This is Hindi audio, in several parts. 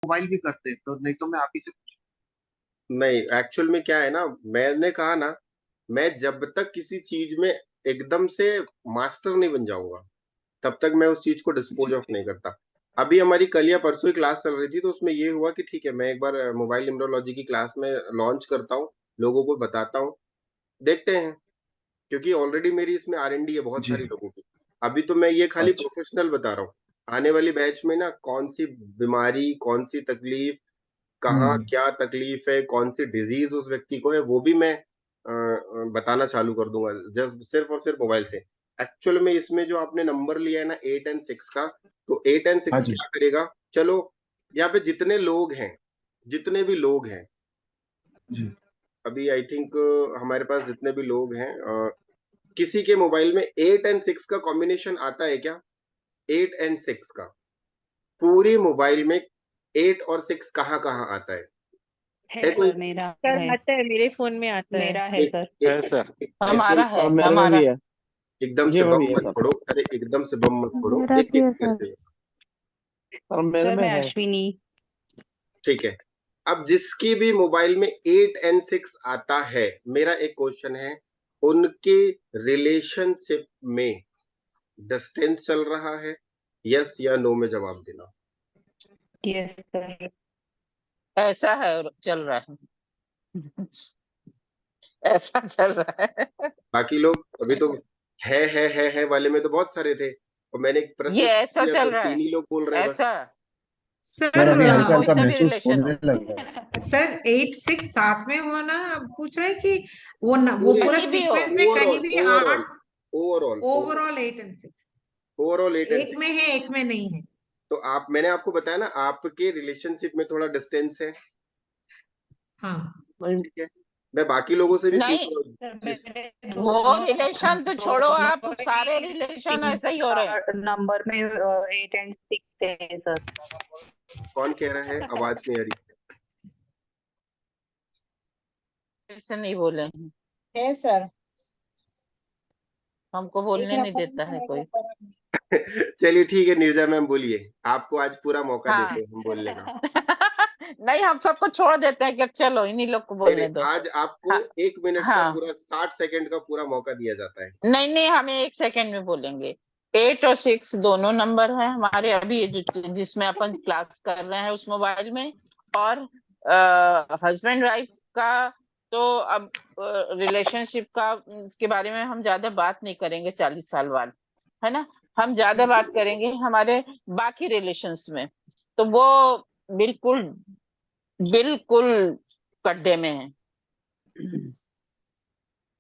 मोबाइल भी करते हैं, तो नहीं तो मैं आप ही से। नहीं, एक्चुअल में क्या है ना, मैंने कहा ना, मैं जब तक किसी चीज में एकदम से मास्टर नहीं बन जाऊंगा तब तक मैं उस चीज को डिस्पोज ऑफ नहीं करता। अभी हमारी कल या परसों ही क्लास चल रही थी, तो उसमें ये हुआ कि ठीक है, मैं एक बार मोबाइल न्यूमरोलॉजी की क्लास में लॉन्च करता हूँ, लोगों को बताता हूँ, देखते हैं। क्योंकि ऑलरेडी मेरी इसमें R&D है बहुत जी। सारी लोगों की। अभी तो मैं ये खाली अच्छा। प्रोफेशनल बता रहा हूँ। आने वाली बैच में ना कौन सी बीमारी, कौन सी तकलीफ, कहाँ हम्म। क्या तकलीफ है, कौन सी डिजीज उस व्यक्ति को है, वो भी मैं बताना चालू कर दूंगा, जस्ट सिर्फ और सिर्फ मोबाइल से। एक्चुअल में इसमें जो आपने नंबर लिया है ना 8 और 6 का, तो 8 और 6 हाँ जी। क्या करेगा, चलो यहाँ पे जितने लोग हैं, जितने भी लोग हैं, जी। अभी आई थिंक हमारे पास जितने भी लोग हैं, किसी के मोबाइल में 8 और 6 का कॉम्बिनेशन आता है क्या? 8 और 6 का पूरी मोबाइल में 8 और 6 कहाँ कहाँ आता है है कोई? सर, मेरा सर है। आता है, मेरे फोन में आता है। मेरा है एक, सर। एक, है सर। एक, हमारा एकदम है, मेरे में हमारा। भी है। एकदम से मुझे में भी बम है मत सर। फोड़ो, अरे एकदम से बम मत फोड़ो, मेरा एक भी एक है सर। करके। सर मेरे सर में मैं है। अश्विनी। ठीक है। अब जिसकी भी मोबाइल में 8 और 6 आता है, मेरा एक क्वेश्चन है, उनके रिलेशनशिप में डिस्टेंस चल रहा है? यस या नो में जवाब देना। Yes sir. ऐसा है, चल रहा है। ऐसा चल रहा है। बाकी लोग अभी तो है वाले में तो बहुत सारे थे, और मैंने एक ये प्रश्न ऐसा किया तो चल रहा है, 3 ही लोग बोल रहे हैं बस। ऐसा। सर सर अभी चाहे हल्का कोई हल्का सा भी महसूस रिलेशन होने हो। लगा है। सर 8 6 साथ में होना पूछ रहे हैं कि वो पूरे पूरा कहीं भी हो। सीक्वेंस में कहीं ओवरऑल भी ओवरऑल 8। ओवरऑल ओवरऑल 8 और 6 ओवरऑल एट एंड एक में सिक्स है, एक में नहीं है। तो आप, मैंने आपको बताया ना, आपके रिलेशनशिप में थोड़ा डिस्टेंस है। हाँ। नहीं, ठीक है, मैं बाकी लोगों से भी पूछ नहीं, रहा हूँ सर जिस मेरे वो दोनों रिलेशन तो छोड़ो, आप दोनों सारे ही रिलेशन सिम ऐसे ही हो रहे हैं। कार्ड नंबर में 8 और 6 है सर। कौन कह रहा है, आवाज नहीं आ रही। फिर से नहीं बोले हैं। है सर। हमको एक बोलने नहीं नंबर देता में है है, एक कोई। नंबर में चलिए ठीक है, निर्जा मैम बोलिए, आपको आज पूरा मौका देते हाँ। हैं हम बोलने का। नहीं, हम सबको छोड़ देते हैं कि अब चलो इन्हीं लोग को नहीं नहीं, बोलने दो। आज आपको हाँ। 1 मिनट का हाँ। पूरा 60 सेकंड का पूरा मौका दिया जाता है। नहीं नहीं, हमें 1 सेकंड में बोलेंगे। 8 और 6 दोनों नंबर है हमारे, अभी ये जिसमें अपन क्लास कर रहे हैं उस मोबाइल में। और हस्बैंड वाइफ का तो अब रिलेशनशिप का के बारे में हम ज्यादा बात नहीं करेंगे 40 साल बाद, है ना। हम ज्यादा बात करेंगे हमारे बाकी रिलेशंस में। तो वो बिल्कुल बिल्कुल गड्ढे में है।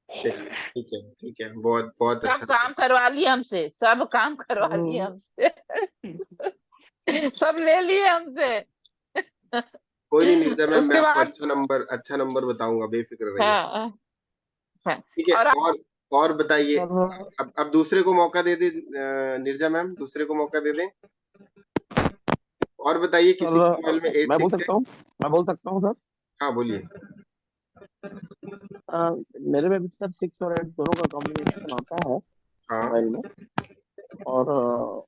चलिए ठीक है, बहुत बहुत सब अच्छा लगा। काम करवा लिए हमसे, सब काम करवा लिए हमसे। सब ले लिए हमसे। कोई नहीं निर्जा मैम, मैं उसके आपको बाद अच्छा नंबर बताऊंगा, बेफिक्र रहिए। हाँ। हाँ। ठीक है। और और बताइए। सर अब दूसरे को मौका दे दे, निर्जा मैम दूसरे को मौका दे दें। और बताइए, किसी के मोबाइल में सर एट मैं बोल सिक्स है? सकता हूँ। मैं बोल सकता हूँ सर। हाँ बोलिए। अ, मेरे में भी सर 6 और 8 दोनों का कॉम्बिनेशन आता है हाँ। मोबाइल में। और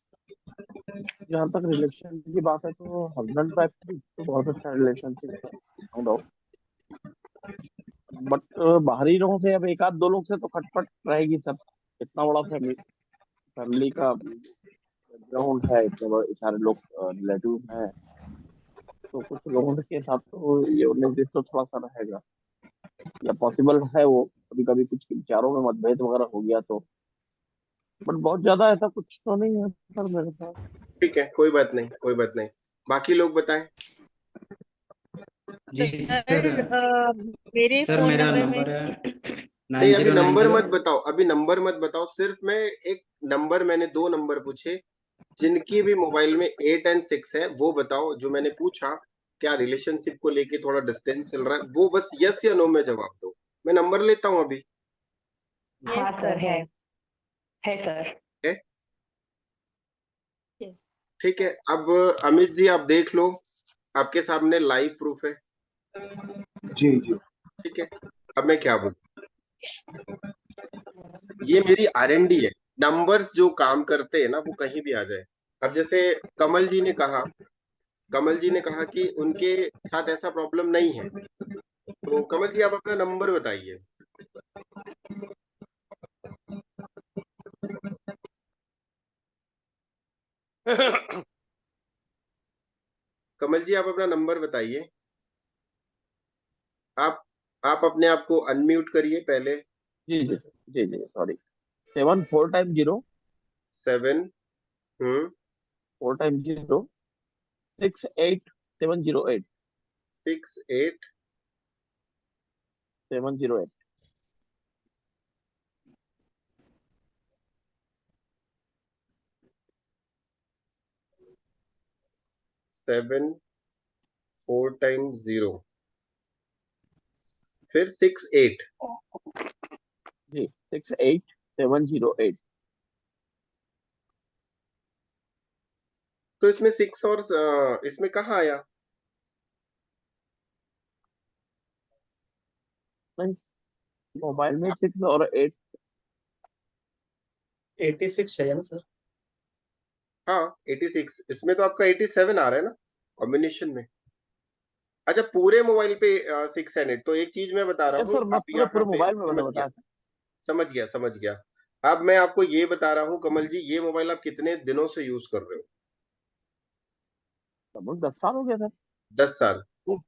जहाँ तक रिलेशन की बात है तो हस्बैंड वाइफ की तो बहुत अच्छा रिलेशनशिप है, नो डाउट। बट बाहरी लोगों से अब एक आध दो लोग से तो खटपट रहेगी सब। इतना बड़ा फैमिली फैमिली का बैकग्राउंड है, इतने बड़े सारे लोग रिलेटिव हैं, तो कुछ लोगों के साथ तो ये उन्नीस तो थोड़ा सा रहेगा, या पॉसिबल है वो। कभी कभी कुछ विचारों में मतभेद वगैरह हो गया तो। बट बहुत ज्यादा ऐसा कुछ तो नहीं है सर मेरे पास। ठीक है, कोई बात नहीं, कोई बात नहीं। बाकी लोग बताएं। जी सर। सर मेरे सर फोन मेरा नंबर में नंबर है नहीं, नाइन अभी जीरो नाइन नंबर जीरो मत बताओ, अभी नंबर मत बताओ, सिर्फ मैं एक नंबर, मैंने 2 नंबर पूछे, जिनकी भी मोबाइल में 8 और 6 है वो बताओ, जो मैंने पूछा क्या रिलेशनशिप को लेके थोड़ा डिस्टेंस चल रहा है, वो बस यस या नो में जवाब दो। मैं नंबर लेता हूँ अभी। हाँ यस सर सर है सर। है? यस। ठीक है। अब अमित जी आप देख लो, आपके सामने लाइव प्रूफ है। जी जी। ठीक है। अब मैं क्या बोलूं, ये मेरी R&D है। नंबर्स जो काम करते हैं ना, वो कहीं भी आ जाए। अब जैसे कमल जी ने कहा कमल जी ने कहा कि उनके साथ ऐसा प्रॉब्लम नहीं है। तो कमल जी आप अपना नंबर बताइए। कमल जी आप अपना नंबर बताइए। आप आप अपने आप को अनम्यूट करिए पहले। जी जी जी जी सॉरी। 7 4 time 0 7 4 time 0 6 8 7 0 8 6 8 7 0 8। 7 4 टाइम 0 फिर 6 8। जी 6 8 7 0 8। तो इसमें 6 और इसमें कहाँ आया? नहीं, मोबाइल में 6 और 8। 86 चाहिए ना सर? हाँ 86, इसमें तो आपका 87 आ रहा है ना कॉम्बिनेशन में। अच्छा पूरे मोबाइल पे 6 एंड 8। तो एक चीज मैं बता रहा यस हूँ, सर, मैं आप पूरे यहाँ पूरे पे मोबाइल में मैंने समझ गया, बताया था। समझ गया। अब मैं आपको ये बता रहा हूँ कमल जी, ये मोबाइल आप कितने दिनों से यूज कर रहे हो? लगभग 10 साल हो गया सर। 10 साल।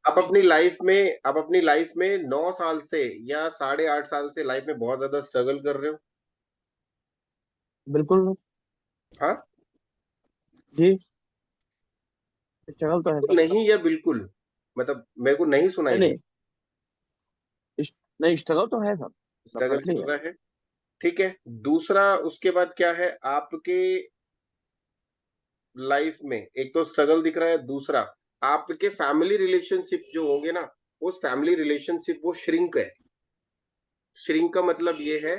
आप अपनी लाइफ में 9 साल से या 8.5 साल से लाइफ में बहुत ज्यादा स्ट्रगल कर रहे हो। बिल्कुल हाँ जी, स्ट्रगल तो है बिल्कुल सर। नहीं या बिल्कुल, मतलब मेरे को नहीं सुनाई नहीं दी। नहीं, नहीं स्ट्रगल तो है सर, स्ट्रगल डेफिनेटली चल है। रहा है, ठीक है। दूसरा उसके बाद क्या है आपके लाइफ में? एक तो स्ट्रगल दिख रहा है, दूसरा आपके फैमिली रिलेशनशिप जो होंगे ना, उस फैमिली रिलेशनशिप वो श्रिंक है। श्रिंक का मतलब ये है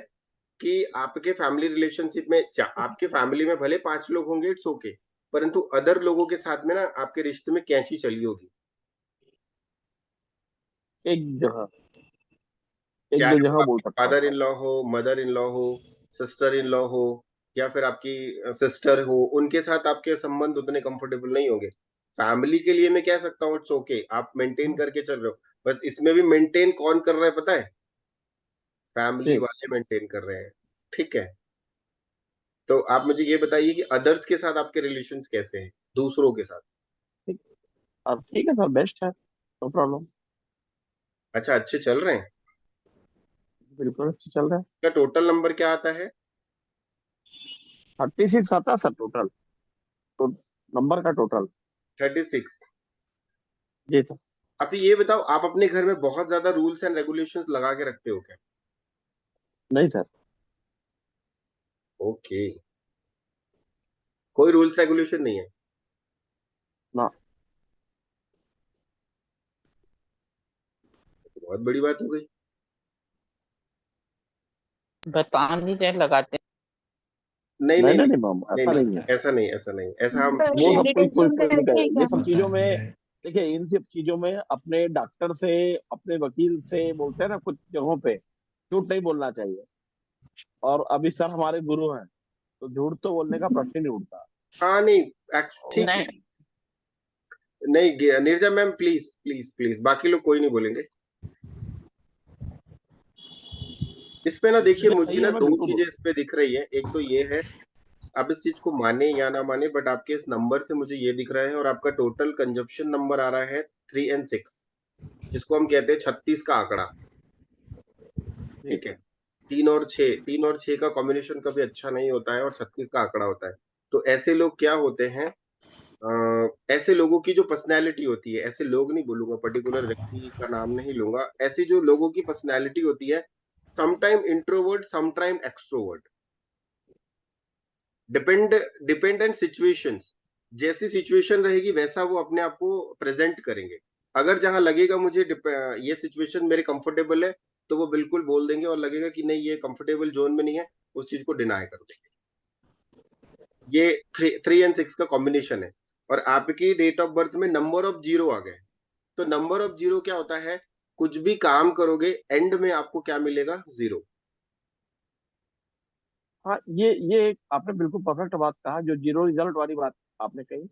कि आपके फैमिली रिलेशनशिप में आपके फैमिली में भले 5 लोग होंगे, इट्स ओके, परंतु अदर लोगों के साथ में ना आपके रिश्ते में कैंची चली होगी। एक जगह, एक दो चाहे जगह वो बोल आपके सकता हूँ फादर इन सर। लॉ हो, मदर इन लॉ हो, सिस्टर इन लॉ हो, या फिर आपकी सिस्टर हो, उनके साथ आपके संबंध उतने कंफर्टेबल नहीं होंगे। फैमिली के लिए मैं कह सकता हूँ इट्स ओके, आप मेंटेन करके चल रहे हो। बस इसमें भी मेंटेन कौन कर रहा है पता है? फैमिली जी वाले मेंटेन कर रहे हैं, ठीक है। तो आप मुझे ये बताइए कि अदर्स के साथ आपके रिलेशंस कैसे हैं, दूसरों के साथ? ठीक। अब ठीक है सर, बेस्ट है, नो प्रॉब्लम। अच्छा अच्छे चल रहे हैं। बिल्कुल अच्छी चल रहा है। क्या टोटल नंबर क्या आता है? 36 आता है सर टोटल, तो नंबर का टोटल। 36। जी सर। अब ये बताओ, आप अपने घर में बहुत ज्यादा रूल्स एंड रेगुलेशंस लगा के रखते हो क्या? नहीं सर। ओके, कोई रूल्स रेगुलेशन नहीं है। ना। बहुत बड़ी बात हो गई। बता नहीं रहे, लगाते नहीं नहीं नहीं नहीं नहीं नहीं मैम, नहीं ऐसा नहीं, नहीं है। ऐसा नहीं, ऐसा नहीं, ऐसा हम वो सब कोई कोई मेडिटेशन कोई नहीं करते करे हैं ये क्या सब सर? चीजों में। देखिए इन सब चीजों में अपने डॉक्टर से, अपने वकील से बोलते हैं ना, कुछ जगहों पे झूठ नहीं बोलना चाहिए। और अभी सर हमारे गुरु हैं, तो झूठ तो बोलने का प्रश्न ही नहीं उठता। हाँ नहीं, ठीक है। नहीं। नहीं Neerja ma'am, please please please, बाकी लोग कोई नहीं बोलेंगे इस पे ना। देखिए नहीं मुझे सही ना है, मैं दो बिल्कुल चीजें बोलूँ। इस पे दिख रही है। एक तो ये है, आप इस चीज को माने या ना माने, बट आपके इस नंबर से मुझे ये दिख रहा है, और आपका टोटल कंजप्शन नंबर आ रहा है 3 and 6, जिसको हम कहते हैं 36 का आंकड़ा, जी ठीक है। 3 और 6 का कॉम्बिनेशन कभी अच्छा नहीं होता है, और 36 का आंकड़ा होता है। तो ऐसे लोग क्या होते हैं, ऐसे लोगों की जो पर्सनैलिटी होती है, ऐसे लोग नहीं बोलूंगा, पर्टिकुलर व्यक्ति का नाम नहीं लूंगा, ऐसी जो लोगों की पर्सनैलिटी होती है, sometime introvert sometime extrovert, depend dependent situations. जैसी सिचुएशन रहेगी वैसा वो अपने आप को प्रेजेंट करेंगे। अगर जहां लगेगा मुझे ये सिचुएशन मेरे कंफर्टेबल है, तो वो बिल्कुल बोल देंगे, और लगेगा कि नहीं ये कंफर्टेबल जोन में नहीं है, उस चीज को डिनाई कर देंगे। ये 3 and 6 का कॉम्बिनेशन है। और आपकी डेट ऑफ बर्थ में नंबर ऑफ जीरो आ गए। तो नंबर ऑफ जीरो क्या होता है? कुछ भी काम करोगे एंड में आपको क्या मिलेगा? जीरो। हाँ, ये आपने बिल्कुल परफेक्ट बात कहा, जो जीरो रिजल्ट वाली बात आपने कही।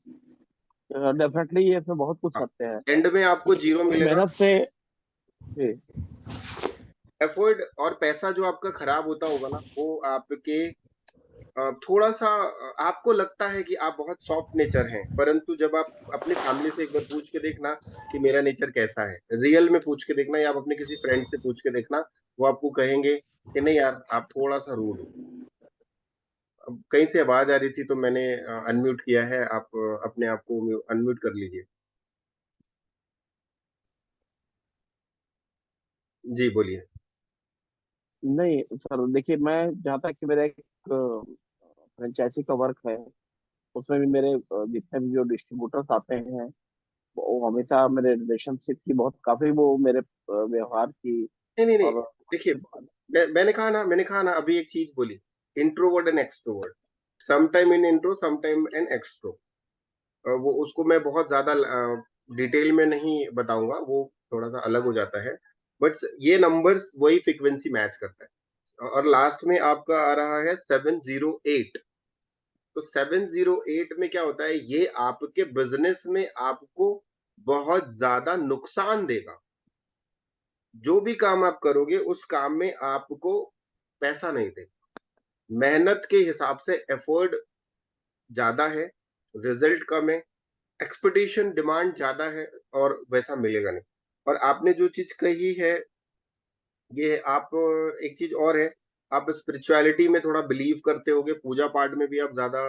डेफिनेटली ये इसमें बहुत कुछ हाँ, सत्य है। एंड में आपको जीरो मिलेगा। मेहनत से जी, एफर्ट और पैसा जो आपका खराब होता होगा ना, वो आपके थोड़ा सा आपको लगता है कि आप बहुत सॉफ्ट नेचर हैं, परंतु जब आप अपनी फैमिली से एक बार पूछ के देखना कि मेरा नेचर कैसा है, रियल में पूछ के देखना, या आप अपने किसी फ्रेंड से पूछ के देखना, वो आपको कहेंगे कि नहीं यार, आप थोड़ा सा रूड हो। अब कहीं से आवाज आ रही थी तो मैंने अनम्यूट किया है, आप अपने आप को अनम्यूट कर लीजिए। जी बोलिए। नहीं सर, देखिए मैं जहाँ तक कि मेरा एक फ्रेंचाइजी का वर्क है, उसमें भी मेरे जितने भी जो डिस्ट्रीब्यूटर्स आते हैं, वो हमेशा मेरे रिलेशनशिप की बहुत काफी वो मेरे व्यवहार की नहीं नहीं नहीं, और देखिए, मैंने कहा ना अभी एक चीज बोली, introvert and extrovert, sometime in intro sometime in extero. वो उसको मैं बहुत ज्यादा डिटेल में नहीं बताऊंगा, वो थोड़ा सा अलग हो जाता है, बट ये नंबर्स वही फ्रीक्वेंसी मैच करता है। और लास्ट में आपका आ रहा है 708। तो 708 में क्या होता है, ये आपके बिजनेस में आपको बहुत ज्यादा नुकसान देगा। जो भी काम आप करोगे उस काम में आपको पैसा नहीं देगा। मेहनत के हिसाब से एफर्ट ज्यादा है, रिजल्ट कम है, एक्सपेक्टेशन डिमांड ज्यादा है, और वैसा मिलेगा नहीं। और आपने जो चीज कही है, ये आप एक चीज और है, आप स्पिरिचुअलिटी में थोड़ा बिलीव करते होगे, पूजा पाठ में भी आप ज्यादा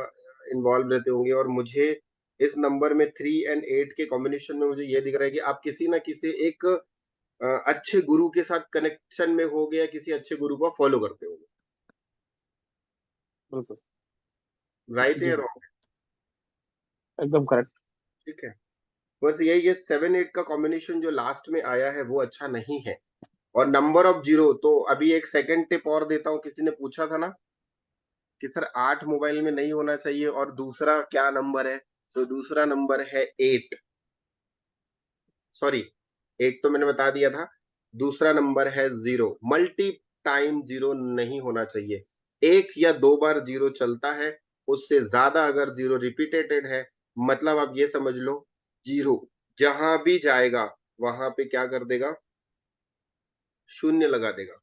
इन्वॉल्व रहते होंगे, और मुझे इस नंबर में 3 और 8 के कॉम्बिनेशन में मुझे ये दिख रहा है कि आप किसी ना किसी एक अच्छे गुरु के साथ कनेक्शन में होगे, या किसी अच्छे गुरु को फॉलो करते होगे। बिल्कुल राइट जी, है, रॉन्ग? एकदम करेक्ट। ठीक है। बस ये 7 8 का कॉम्बिनेशन जो लास्ट में आया है वो अच्छा नहीं है। और नंबर ऑफ जीरो, तो अभी एक सेकंड टिप और देता हूं, किसी ने पूछा था ना कि सर 8 मोबाइल में नहीं होना चाहिए, और दूसरा क्या नंबर है, तो दूसरा नंबर है 8। सॉरी, 8 तो मैंने बता दिया था। दूसरा नंबर है 0। मल्टी टाइम जीरो नहीं होना चाहिए, एक या दो बार जीरो चलता है, उससे ज्यादा अगर जीरो रिपीटेटेड है, मतलब आप ये समझ लो, जीरो जहां भी जाएगा वहां पे क्या कर देगा, शून्य लगा देगा।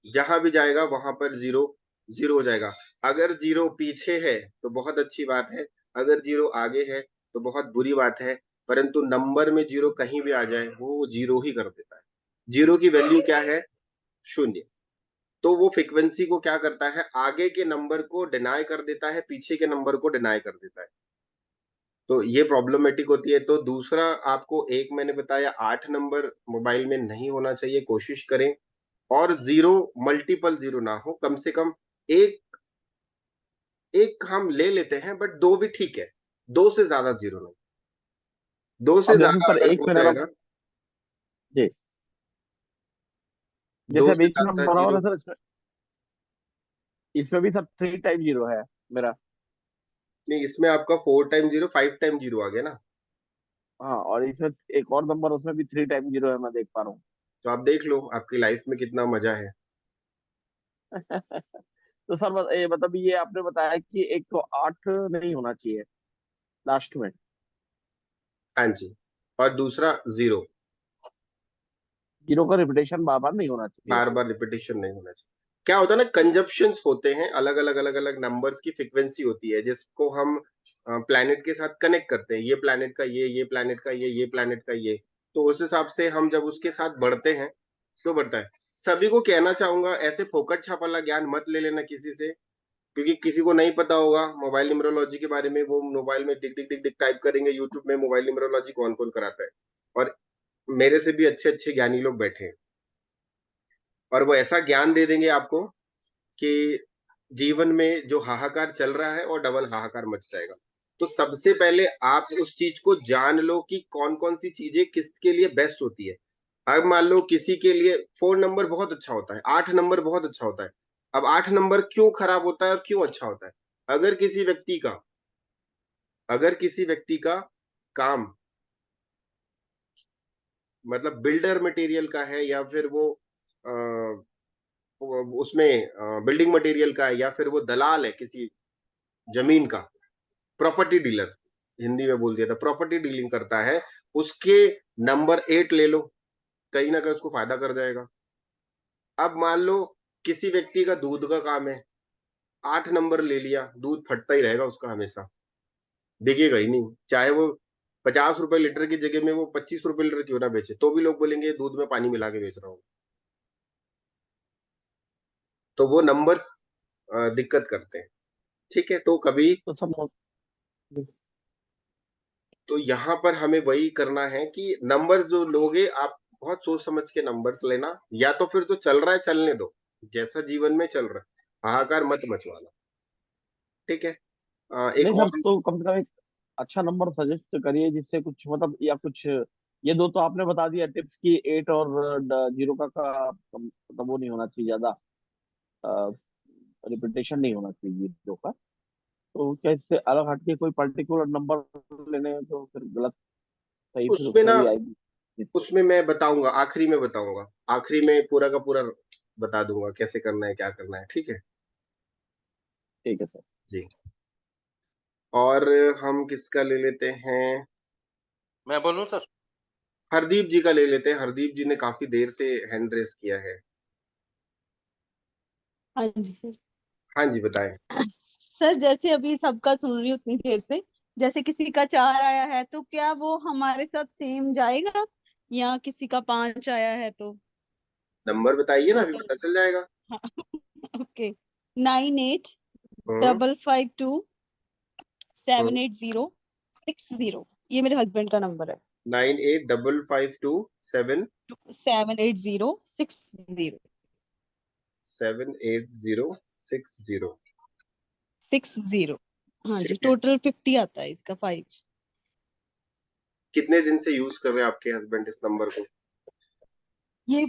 जहां भी जाएगा वहां पर जीरो जीरो हो जाएगा। अगर जीरो पीछे है तो बहुत अच्छी बात है, अगर जीरो आगे है तो बहुत बुरी बात है, परंतु नंबर में जीरो कहीं भी आ जाए वो जीरो ही कर देता है। जीरो की वैल्यू क्या है, शून्य। तो वो फ्रीक्वेंसी को क्या करता है, आगे के नंबर को डिनाई कर देता है, पीछे के नंबर को डिनाई कर देता है। तो ये प्रॉब्लमेटिक होती है। तो दूसरा आपको एक मैंने बताया, 8 नंबर मोबाइल में नहीं होना चाहिए, कोशिश करें। और जीरो, मल्टीपल जीरो ना हो, कम से कम एक एक हम ले लेते हैं, बट दो भी ठीक है, दो से ज्यादा जीरो नहीं। दो से अब जैसे ज्यादा सर अगर एक हो में अगर आप जाएगा, जी, दो जैसे अब से एक ज्यादा नंबर और जीरो। है सर, इसमें इसमें भी सर 3 टाइम 0 है मेरा। नहीं, इसमें आपका 4 टाइम 0 5 टाइम 0 आ गया ना। हाँ, और इसमें एक और नंबर, उसमें भी 3 टाइम 0 है, मैं देख पा रहा हूँ। तो आप देख लो आपकी लाइफ में कितना मजा है। तो सर ये मतलब ये आपने बताया कि एक तो 8 नहीं होना चाहिए लास्ट में। हाँ जी। और दूसरा जीरो, 0 का रिपीटेशन बार बार नहीं होना चाहिए। बार बार रिपीटेशन नहीं होना चाहिए। क्या होता है ना, कंजप्शंस होते हैं, अलग अलग नंबर्स की फ्रीक्वेंसी होती है, जिसको हम प्लैनेट के साथ कनेक्ट करते हैं, ये प्लैनेट का ये प्लैनेट का ये प्लैनेट का ये। तो उस हिसाब से हम जब उसके साथ बढ़ते हैं तो बढ़ता है। सभी को कहना चाहूंगा, ऐसे फोकट छाप वाला ज्ञान मत ले लेना किसी से, क्योंकि किसी को नहीं पता होगा मोबाइल न्यूमरोलॉजी के बारे में, वो मोबाइल में टिक टिक टिक टिक टाइप करेंगे यूट्यूब में, मोबाइल न्यूमरोलॉजी कौन कौन कराता है। और मेरे से भी अच्छे अच्छे ज्ञानी लोग बैठे हैं, और वो ऐसा ज्ञान दे देंगे आपको कि जीवन में जो हाहाकार चल रहा है और डबल हाहाकार मच जाएगा। तो सबसे पहले आप उस चीज को जान लो कि कौन कौन सी चीजें किसके लिए बेस्ट होती है। अब मान लो किसी के लिए 4 नंबर बहुत अच्छा होता है, 8 नंबर बहुत अच्छा होता है। अब 8 नंबर क्यों खराब होता है और क्यों अच्छा होता है? अगर किसी व्यक्ति का अगर किसी व्यक्ति का काम मतलब बिल्डर मटेरियल का है, या फिर वो उसमें बिल्डिंग मटेरियल का है, या फिर वो दलाल है किसी जमीन का, प्रॉपर्टी डीलर, हिंदी में बोल दिया था, प्रॉपर्टी डीलिंग करता है, उसके नंबर 8 ले लो, कहीं ना कहीं उसको फायदा कर जाएगा। अब मान लो किसी व्यक्ति का दूध का काम है, 8 नंबर ले लिया, दूध फटता ही रहेगा उसका हमेशा, बिकेगा ही नहीं, चाहे वो 50 रुपए लीटर की जगह में वो 25 रुपए लीटर क्यों ना बेचे, तो भी लोग बोलेंगे दूध में पानी मिला के बेच रहा हूँ। तो वो नंबर्स दिक्कत करते हैं। ठीक है, तो कभी तो सब तो यहाँ पर हमें वही करना है कि नंबर्स जो लोगे आप बहुत सोच समझ के नंबर्स लेना, या तो फिर जो चल रहा है चलने दो, जैसा जीवन में चल रहा है, हाहाकार मत मचवाना। ठीक है। नहीं एक सर, और तो कम से कम एक अच्छा नंबर सजेस्ट करिए जिससे कुछ मतलब, या कुछ ये दो तो आपने बता दिया टिप्स की, 8 और 0 का मतलब वो नहीं होना चाहिए ज्यादा, रिपीटेशन नहीं होना चाहिए जीरो का। तो क्या इससे अलग हटके कोई पर्टिकुलर नंबर लेने हैं तो फिर गलत सही फिर उसमें उसमें ना, भी आएगी। उसमें मैं बताऊंगा, आखिरी में बताऊंगा, आखिरी में पूरा का पूरा बता दूंगा कैसे करना है, क्या करना है। ठीक है ठीक है सर। जी। और हम किसका ले लेते हैं, मैं बोलूं सर? हरदीप जी का ले लेते हैं। हरदीप जी ने काफी देर से हैंड रेस किया है। हाँ जी सर। हाँ जी बताएं। सर जैसे अभी सबका सुन रही हूँ उतनी देर से, जैसे किसी का 4 आया है तो क्या वो हमारे साथ सेम जाएगा, या किसी का 5 आया है तो? नंबर बताइए ना, अभी टोटल। पता चल जाएगा। ओके। 98 हम्म 552 हम्म 780 60, ये मेरे हस्बैंड का नंबर है। 985527 780 60 78060। 60। हाँ जी, ठीक है। टोटल 50 आता है इसका, 5। कितने दिन से यूज कर रहे हैं आपके हस्बैंड इस नंबर को? ये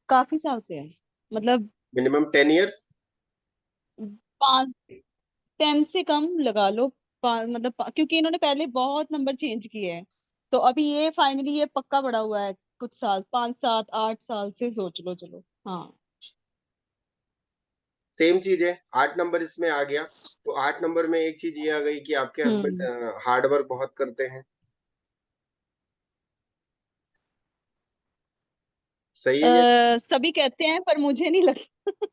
काफी साल से है, मतलब मिनिमम 10 इयर्स। 5, 10 से कम लगा लो। मतलब क्योंकि इन्होंने पहले बहुत नंबर चेंज किए हैं, तो अभी ये फाइनली ये पक्का पड़ा हुआ है कुछ साल, 5 7 8 साल से सोच लो, चलो। हाँ। सेम चीज है, 8 नंबर इसमें आ गया। तो 8 नंबर में एक चीज ये आ गई कि आपके हस्बैंड हम्म। हार्ड वर्क बहुत करते हैं। सही है ये? सभी कहते हैं पर मुझे नहीं लगता।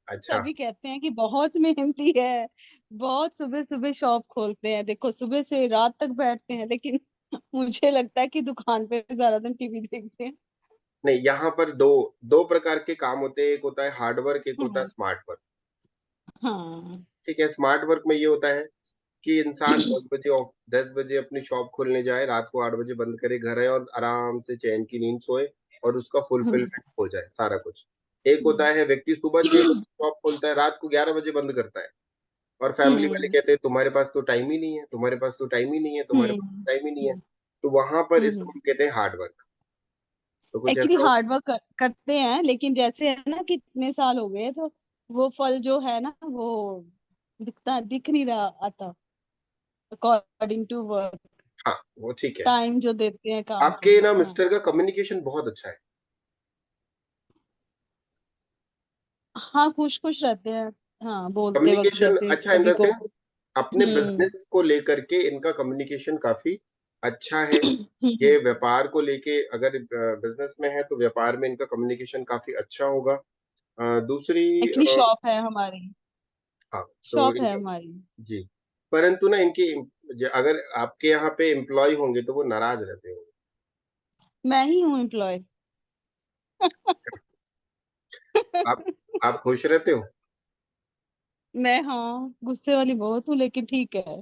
अच्छा। सभी कहते हैं कि बहुत मेहनती है, बहुत सुबह सुबह शॉप खोलते हैं, देखो सुबह से रात तक बैठते हैं, लेकिन मुझे लगता है कि दुकान पे ज्यादा दिन टीवी देखते हैं। नहीं, यहाँ पर दो दो प्रकार के काम होते हैं, एक होता है हार्ड वर्क, एक होता है हाँ। Smart work. हाँ। ठीक है, स्मार्ट वर्क में ये होता है कि इंसान 10 बजे अपनी शॉप खोलने जाए, रात को 8 बजे बंद करे, घर आए और आराम से चैन की नींद सोए और उसका हम्म। फुलफिलमेंट हो जाए सारा कुछ। एक होता है व्यक्ति सुबह 6 बजे शॉप खोलता है, रात को 11 बजे बंद करता है, और फैमिली वाले हम्म। कहते हैं तुम्हारे पास तो टाइम ही नहीं है, तुम्हारे पास तो टाइम ही नहीं है, तुम्हारे पास हम्म। तो टाइम ही नहीं है। तो वहां पर इसको हम कहते हैं हार्ड वर्क। तो कुछ एक्चुअली ऐसा हो। हार्ड वर्क करते हैं, लेकिन जैसे है ना, कितने साल हो गए तो वो फल जो है ना, वो दिख नहीं रहा आता, अकॉर्डिंग टू वर्क, हाँ वो ठीक है। टाइम जो देते हैं काम के आपके लिए। ना हाँ। मिस्टर का कम्युनिकेशन बहुत अच्छा है। हाँ, खुश खुश रहते हैं। हाँ, बोलते वक्त कम्युनिकेशन जैसे अच्छा इन सभी द को। सेंस, अपने हम्म। बिजनेस को लेकर के इनका कम्युनिकेशन काफी अच्छा है। हम्म। ये व्यापार को लेके अगर बिजनेस में है तो व्यापार में इनका कम्युनिकेशन काफी अच्छा होगा। दूसरी एक्चुअली शॉप है हमारी। हाँ, तो शॉप है इनका हमारी। जी, परंतु ना इनकी अगर आपके यहाँ पे एम्प्लॉय होंगे तो वो नाराज रहते होंगे। मैं ही हूँ एम्प्लॉय। आप आप खुश रहते हो? मैं, हाँ, गुस्से वाली बहुत हूँ, लेकिन ठीक है।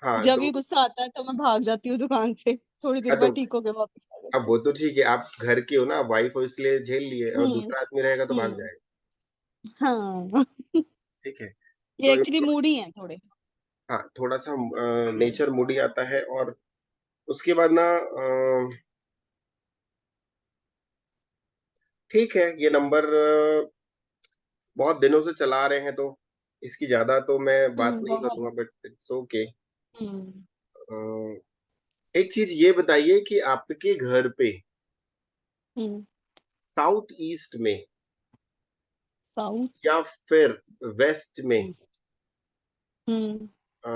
हाँ जब तो ये गुस्सा आता है तो मैं भाग जाती हूँ दुकान से, थोड़ी देर हाँ, तो बाद ठीक होके वापस आ अब जाती वो तो ठीक है, आप घर के हो ना, वाइफ हो इसलिए झेल लिए, हूँ। और दूसरा आदमी रहेगा तो भाग हम्म। जाएगा। हाँ। ठीक है। ये तो एक्चुअली मूडी है थोड़े। हाँ, थोड़ा सा नेचर मूडी आता है। और उसके बाद ना ठीक है, ये नंबर बहुत दिनों से चला रहे हैं, तो इसकी ज्यादा तो मैं बात नहीं बहुत। करूंगा, बट इट्स ओके। हम्म। एक चीज ये बताइए कि आपके घर पे हम्म। साउथ ईस्ट में साउथ या फिर वेस्ट में ईस्ट। हम्म। अ,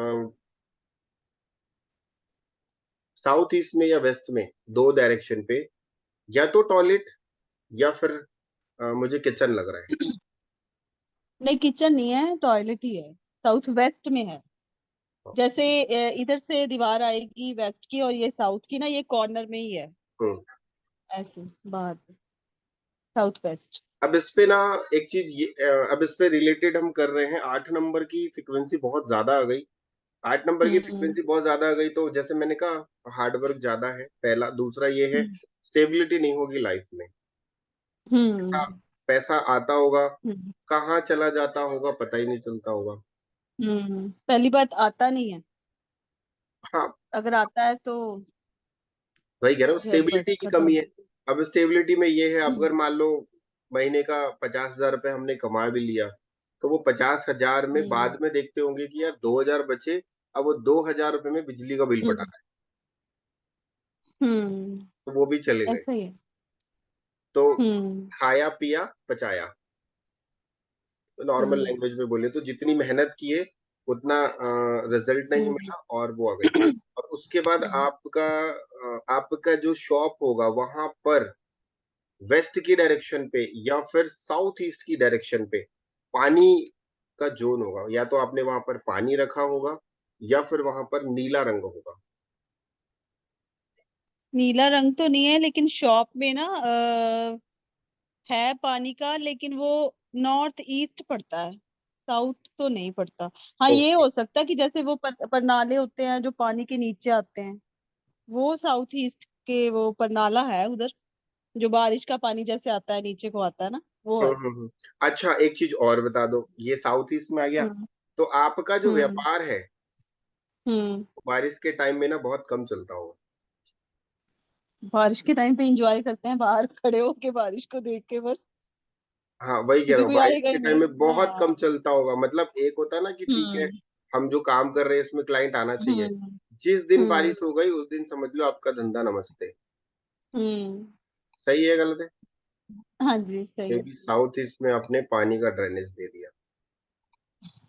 साउथ ईस्ट में या वेस्ट में, दो डायरेक्शन पे, या तो टॉयलेट या फिर मुझे किचन लग रहा है। नहीं, किचन नहीं है, टॉयलेट ही है, साउथ वेस्ट में है। जैसे इधर से दीवार आएगी वेस्ट की और ये साउथ की ना, ये कॉर्नर में ही है, हम्म। ऐसे बाहर साउथ वेस्ट। अब इस पे ना एक चीज ये, अब इस पे रिलेटेड हम कर रहे हैं, 8 नंबर की फ्रीक्वेंसी बहुत ज्यादा आ गई। 8 नंबर की फ्रीक्वेंसी बहुत ज्यादा आ गई, तो जैसे मैंने कहा हार्डवर्क ज्यादा है पहला, दूसरा ये है स्टेबिलिटी नहीं होगी लाइफ में। पैसा पैसा आता होगा, कहाँ चला जाता होगा पता ही नहीं चलता होगा। पहली बात आता नहीं है, हाँ अगर आता है तो वही कह रहा हूँ, स्टेबिलिटी की कमी है। खत्म। अब स्टेबिलिटी में ये है, अब अगर मान लो महीने का 50,000 रुपए हमने कमा भी लिया, तो वो 50,000 में बाद में देखते होंगे कि यार 2,000 बचे, अब वो 2,000 रुपए में बिजली का बिल पटाना है, तो वो भी चले गए। ऐसा ही है। तो खाया पिया बचाया, तो नॉर्मल लैंग्वेज में बोले तो जितनी मेहनत किए उतना रिजल्ट नहीं मिला और वो आ गई। और उसके बाद आपका जो शॉप होगा वहां पर वेस्ट की डायरेक्शन पे या फिर साउथ ईस्ट की डायरेक्शन पे पानी का जोन होगा, या तो आपने वहां पर पानी रखा होगा या फिर वहां पर नीला रंग होगा। नीला रंग तो नहीं है, लेकिन शॉप में ना है पानी का, लेकिन वो नॉर्थ ईस्ट पड़ता है, साउथ तो नहीं पड़ता। हाँ, ये ओके। हो सकता है कि जैसे वो परनाले होते हैं जो पानी के नीचे आते हैं, वो साउथ ईस्ट के, वो परनाला है उधर, जो बारिश का पानी जैसे आता है नीचे को आता है ना, वो है। अच्छा एक चीज और बता दो, ये साउथ ईस्ट में आ गया, हम्म तो आपका जो हम्म व्यापार है हम्म बारिश के टाइम में ना बहुत कम चलता होगा। बारिश के टाइम पे एंजॉय करते हैं बाहर खड़े होके बारिश को देख के बस, हाँ वही कह रहा क्योंकि हूँ, कोई बारिश आएगा के ही टाइम नहीं। में बहुत कम हाँ। चलता होगा। मतलब एक होता है ना कि ठीक है, हम्म हम जो काम कर रहे हैं इसमें क्लाइंट आना चाहिए, हम्म जिस दिन हम्म बारिश हो गई उस दिन समझ लो आपका धंधा नमस्ते। हम्म सही है गलत है? हाँ जी, सही है। क्योंकि साउथ ईस्ट में आपने पानी का ड्रेनेज दे दिया,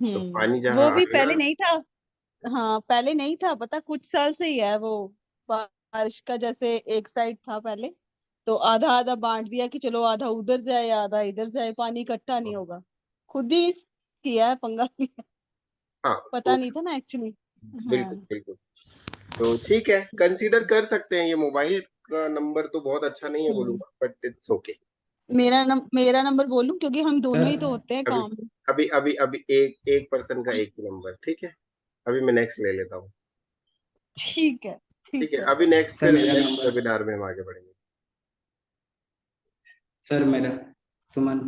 तो पानी जहाँ वो भी आएगा। पहले नहीं था। हाँ, पहले नहीं था, पता, कुछ साल से ही है वो। बारिश का जैसे एक साइड था पहले, तो आधा आधा बांट दिया कि चलो आधा उधर जाए आधा इधर जाए, पानी इकट्ठा नहीं होगा। खुद ही किया है, पंगा लिया। हाँ पता तो नहीं था ना एक्चुअली। बिल्कुल हाँ। बिल्कुल। तो ठीक है, कंसीडर कर सकते हैं। ये मोबाइल का नंबर तो बहुत अच्छा नहीं है हम्म बोलूंगा, बट इट्स ओके। मेरा नंबर बोलूं, क्योंकि हम दोनों ही तो होते हैं अभी काम में। अभी एक एक पर्सन का एक ही नंबर, ठीक है। अभी मैं नेक्स्ट ले लेता हूँ। ठीक है, ठीक ठीक है, है। अभी नेक्स्ट सर फिर मेरा नेक्स्ट नंबर, वेबिनार में हम आगे बढ़ेंगे। सर मेरा सुमन,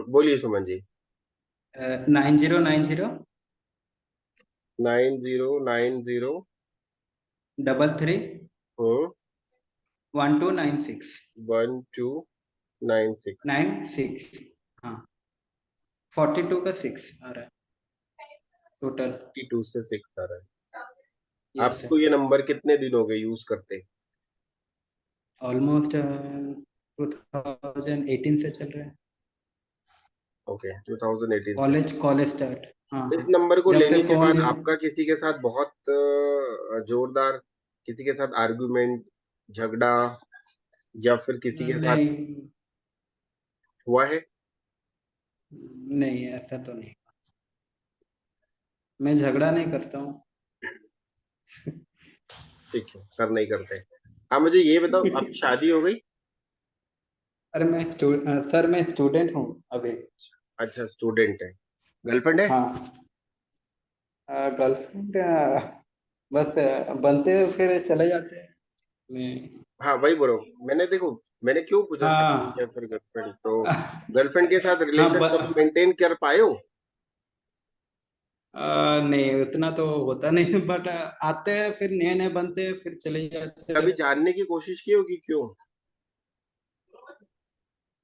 बोलिए सुमन जी। 9090 9090 33 1296 1296 96। हाँ, 42 का 6 आ रहा है टोटल। 2 से 6 आ रहा है। यस आपको सर। ये नंबर कितने दिन हो गए यूज करते? ऑलमोस्ट 2018 से चल रहा है, ओके 2018 से। College college start. हाँ इस हाँ, नंबर को जब से लेने के फोन बाद लिया। आपका किसी के साथ बहुत जोरदार, किसी के साथ आर्गुमेंट, झगड़ा, या फिर किसी के साथ नहीं हुआ है? नहीं, ऐसा तो नहीं, मैं झगड़ा नहीं करता हूँ। ठीक है, कर नहीं करते। आप मुझे ये बताओ, आपकी शादी हो गई? अरे सर मैं स्टूडेंट हूँ अभी। अच्छा स्टूडेंट है, गर्लफ्रेंड है? हाँ, गर्लफ्रेंड बस बनते हैं फिर चले जाते हैं। मैं हाँ वही बोलो, मैंने देखो, मैंने क्यों पूछा शादी या हाँ फिर गर्लफ्रेंड, तो गर्लफ्रेंड के साथ हाँ रिलेशन कभी मेंटेन कर पाए हो? नहीं उतना तो होता नहीं, बट आते हैं फिर नए नए बनते हैं फिर चले जाते कभी हैं। जानने की कोशिश की होगी क्यों?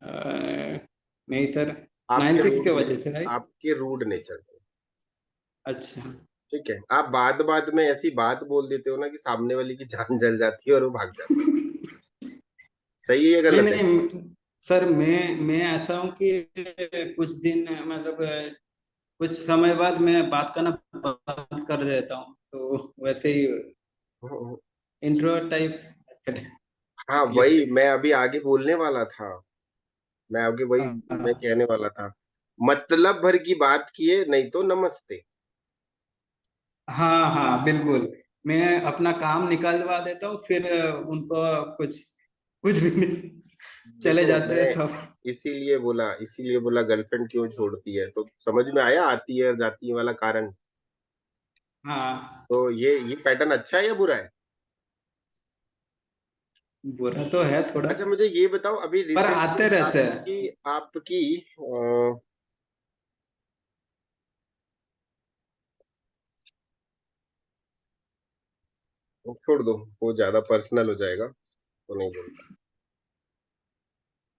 नहीं सर, आपके 96 के रूड ने वजह से, राइट। आपके रूड नेचर से। अच्छा, ठीक है, आप बाद में ऐसी बात बोल देते हो ना कि सामने वाली की जान जल जाती है और वो भाग जाता है। सही है या नहीं गलत है? नहीं सर, मैं ऐसा हूँ कि कुछ दिन मतलब कुछ समय बाद मैं बात करना बंद कर देता हूँ, तो वैसे ही। Introvert type. हाँ वही मैं अभी आगे बोलने वाला था, मैं आगे वही मैं कहने वाला था, मतलब भर की बात किए नहीं तो नमस्ते। हाँ हाँ बिल्कुल, मैं अपना काम निकलवा देता हूँ, फिर उनको कुछ कुछ भी नहीं, चले देखो जाते हैं मैं सब। इसीलिए बोला गर्लफ्रेंड क्यों छोड़ती है, तो समझ में आया आती है और जाती है वाला कारण। हाँ, तो ये पैटर्न अच्छा है या बुरा है? बुरा तो है थोड़ा, अच्छा मुझे ये बताओ, अभी पर रिसेंटली आते रहते हैं। आपकी छोड़ दो, वो ज्यादा पर्सनल हो जाएगा तो नहीं बोलता।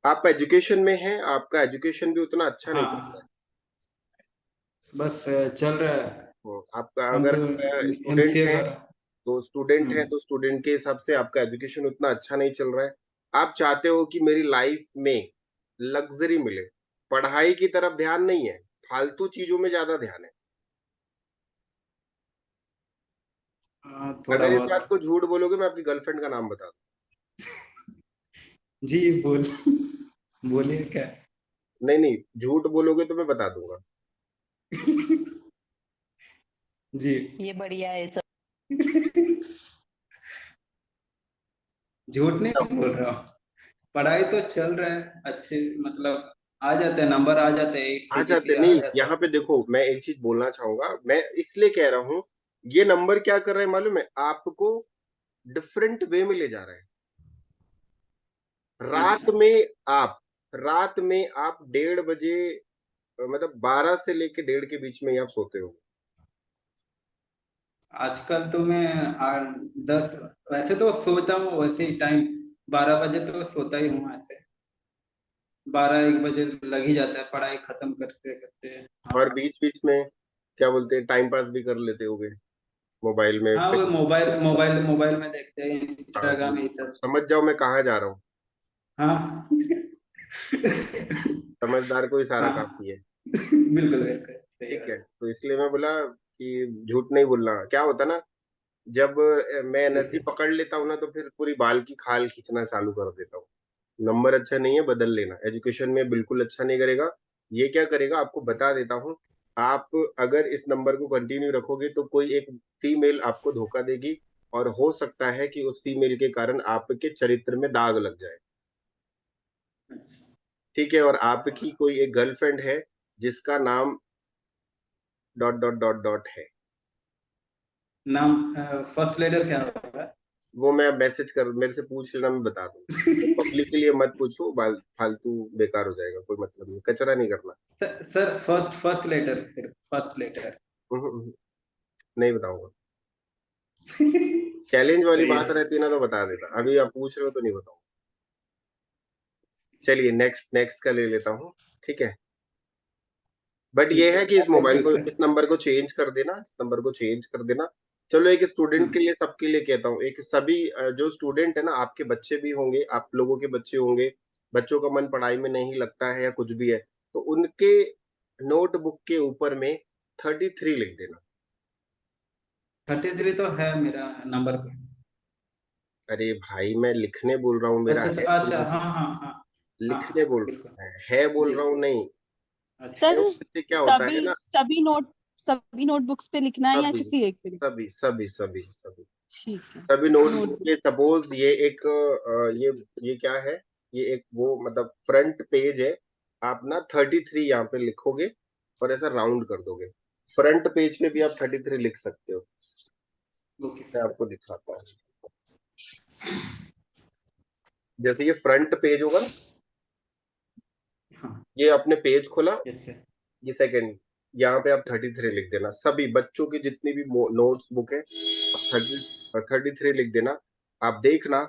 आप एजुकेशन में हैं, आपका एजुकेशन भी उतना अच्छा नहीं चल रहा है। हाँ बस चल रहा है। आपका हम अगर तो स्टूडेंट एमसीए हैं, कर रहे हैं। तो स्टूडेंट के हिसाब से आपका एजुकेशन उतना अच्छा नहीं चल रहा है। आप चाहते हो कि मेरी लाइफ में लग्जरी मिले, पढ़ाई की तरफ ध्यान नहीं है, फालतू चीजों में ज्यादा ध्यान है। थोड़ा अगर इस बात बहुत। को झूठ बोलोगे मैं आपकी गर्लफ्रेंड का नाम बता दूं। जी बोल, बोलिए क्या। नहीं नहीं, झूठ बोलोगे तो मैं बता दूंगा। जी। ये बढ़िया है सर। झूठ नहीं बोल रहा हूँ, पढ़ाई तो चल रहा है अच्छे, मतलब आ जाते हैं नंबर, आ जाते हैं, 8 आ जाते सीजीपीए आ नहीं, जाता यहाँ है। पे देखो मैं एक चीज बोलना चाहूंगा, मैं इसलिए कह रहा हूँ, ये नंबर क्या कर रहे हैं मालूम है आपको, डिफरेंट वे में ले जा रहा है। रात अच्छा, में आप रात में आप 1:30 बजे, मतलब 12 से लेके 1:30 के बीच में ही आप सोते हो। आजकल तो मैं 8 10, वैसे तो सोता हूँ वैसे ही टाइम, 12 बजे तो सोता ही हूँ ऐसे, 12 1 बजे लग ही जाता है पढ़ाई खत्म करते करते। हाँ और बीच बीच में क्या बोलते हैं, टाइम पास भी कर लेते होगे मोबाइल में हाँ, वो मोबाइल में देखते हैं, हाँ, इंस्टाग्राम ये तो सब। समझ जाओ मैं कहाँ जा रहा हूँ। हाँ समझदार को इशारा हाँ काफी है। बिल्कुल बिल्कुल सही ठीक है, बात। तो इसलिए मैं बोला कि झूठ नहीं बोलना। क्या होता ना, जब मैं एनर्जी जैसे पकड़ लेता हूँ ना, तो फिर पूरी बाल की खाल खींचना चालू कर देता हूँ। नंबर अच्छा नहीं है, बदल लेना, एजुकेशन में बिल्कुल अच्छा नहीं करेगा। ये क्या करेगा आपको बता देता हूँ, आप अगर इस नंबर को कंटिन्यू रखोगे तो कोई एक फीमेल आपको धोखा देगी, और हो सकता है कि उस फीमेल के कारण आपके चरित्र में दाग लग जाए। अच्छा, ठीक है, और आपकी कोई एक गर्लफ्रेंड है जिसका नाम डॉट डॉट डॉट डॉट है, नाम फर्स्ट लेटर क्या होगा? वो मैं मैसेज कर, मेरे से पूछ लेना, मैं बता दूंगा। पब्लिक के लिए मत पूछो, फालतू बेकार हो जाएगा, कोई मतलब नहीं, कचरा नहीं करना। सर फर्स्ट लेटर, फिर फर्स्ट लेटर। नहीं बताऊंगा। चैलेंज वाली सही बात है। रहती है ना तो बता देता, अभी आप पूछ रहे हो तो नहीं बताऊंगा। चलिए नेक्स्ट नेक्स्ट का ले लेता हूँ। ठीक है, बट ये ठीक है है, कि इस थैंक मोबाइल यू को, सर। इस नंबर को चेंज कर देना, इस नंबर को चेंज कर देना। चलो एक स्टूडेंट के लिए, सबके लिए कहता हूँ, एक सभी जो स्टूडेंट है ना, आपके बच्चे भी होंगे, आप लोगों के बच्चे होंगे, बच्चों का मन पढ़ाई में नहीं लगता है या कुछ भी है, तो उनके नोटबुक के ऊपर में 33 लिख देना। 33 तो है मेरा नंबर। अरे भाई मैं लिखने बोल रहा हूँ, मेरा अच्छा है अच्छा बोल अच्छा, रहा हूँ, हाँ हाँ हाँ हाँ लिखने हाँ बोल बिल्कुल। है बोल जी, रहा हूँ नहीं। है अच्छा। सर उससे क्या होता है ना, सभी नोटबुक्स पे लिखना है या सभी किसी एक पे? सभी सभी सभी सभी ठीक है। सभी नोटबुक नोटबुक। के, सपोज ये एक ये क्या है, ये एक वो मतलब फ्रंट पेज है, आप ना 33 यहाँ पे लिखोगे और ऐसा राउंड कर दोगे, फ्रंट पेज पे भी आप 33 लिख सकते हो। ओके। मैं आपको दिखाता हूँ, जैसे ये फ्रंट पेज होगा ना, हाँ ये आपने पेज खोला, यस सर। ये सेकंड, यहाँ पे आप 33 लिख देना, सभी बच्चों की जितनी भी नोट्स बुक है 33 लिख देना। आप देखना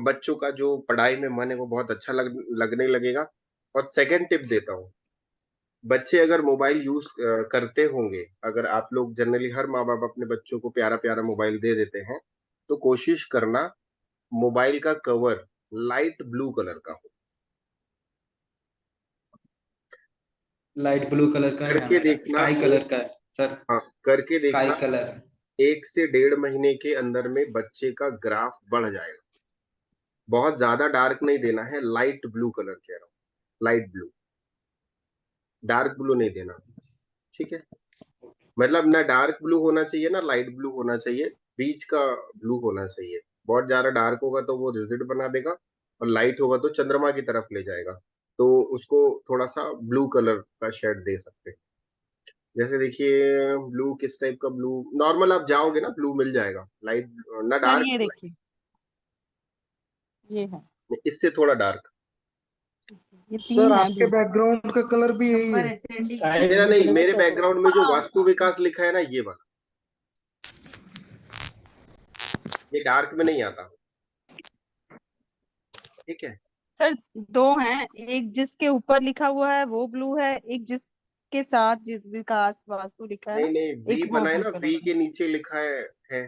बच्चों का जो पढ़ाई में मन है वो बहुत अच्छा लगने लगेगा। और सेकंड टिप देता हूँ, बच्चे अगर मोबाइल यूज करते होंगे, अगर आप लोग जनरली हर माँ बाप अपने बच्चों को प्यारा प्यारा मोबाइल दे देते हैं, तो कोशिश करना मोबाइल का कवर लाइट ब्लू कलर का हो। लाइट ब्लू कलर का है करके मेरा, देखना स्काई वो, कलर का है सर। हाँ करके स्काई देखना, कलर। 1 से 1.5 महीने के अंदर में बच्चे का ग्राफ बढ़ जाएगा। बहुत ज्यादा डार्क नहीं देना है, लाइट ब्लू कलर कह रहा हूँ, लाइट ब्लू, डार्क ब्लू नहीं देना, ठीक है। मतलब ना डार्क ब्लू होना चाहिए ना लाइट ब्लू होना चाहिए, बीच का ब्लू होना चाहिए। बहुत ज्यादा डार्क होगा तो वो रिजिड बना देगा, और लाइट होगा तो चंद्रमा की तरफ ले जाएगा। तो उसको थोड़ा सा ब्लू कलर का शेड दे सकते हैं। जैसे देखिए ब्लू किस टाइप का ब्लू, नॉर्मल आप जाओगे ना ब्लू मिल जाएगा, लाइट ना सर डार्क, ये देखिए, ये है, इससे थोड़ा डार्क। ये सर 3 है आपके ब्लू। बैकग्राउंड का कलर भी यही नंबर है। असेंडिंग स्काई मेरा ब्लू नहीं, चलेगा मेरे सर? बैकग्राउंड में जो वास्तु विकास लिखा है ना, ये वाला, ये डार्क में नहीं आता, ठीक है। सर 2 हैं, एक जिसके ऊपर लिखा हुआ है वो ब्लू है, एक जिसके साथ जिस विकास वास्तु लिखा है नहीं नहीं, वी एक वो बना है ब्लू ना, कलर वी का। के नीचे लिखा है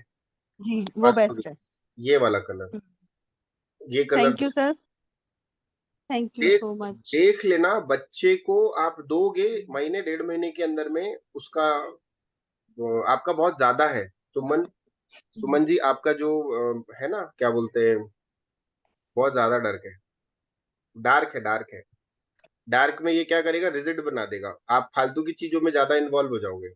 जी वो वास्तु बेस्ट है। विकास, ये वाला कलर, ये colour thank you sir, thank you देख सो मच। देख लेना। बच्चे को आप दोगे महीने 1.5 महीने के अंदर में, उसका आपका बहुत ज्यादा है। सुमन, सुमन जी आपका जो है ना, क्या बोलते हैं, बहुत ज्यादा डार्क है, डार्क है, डार्क है। डार्क में ये क्या करेगा, रिजिड बना देगा, आप फालतू की चीजों में ज्यादा इन्वॉल्व हो जाओगे।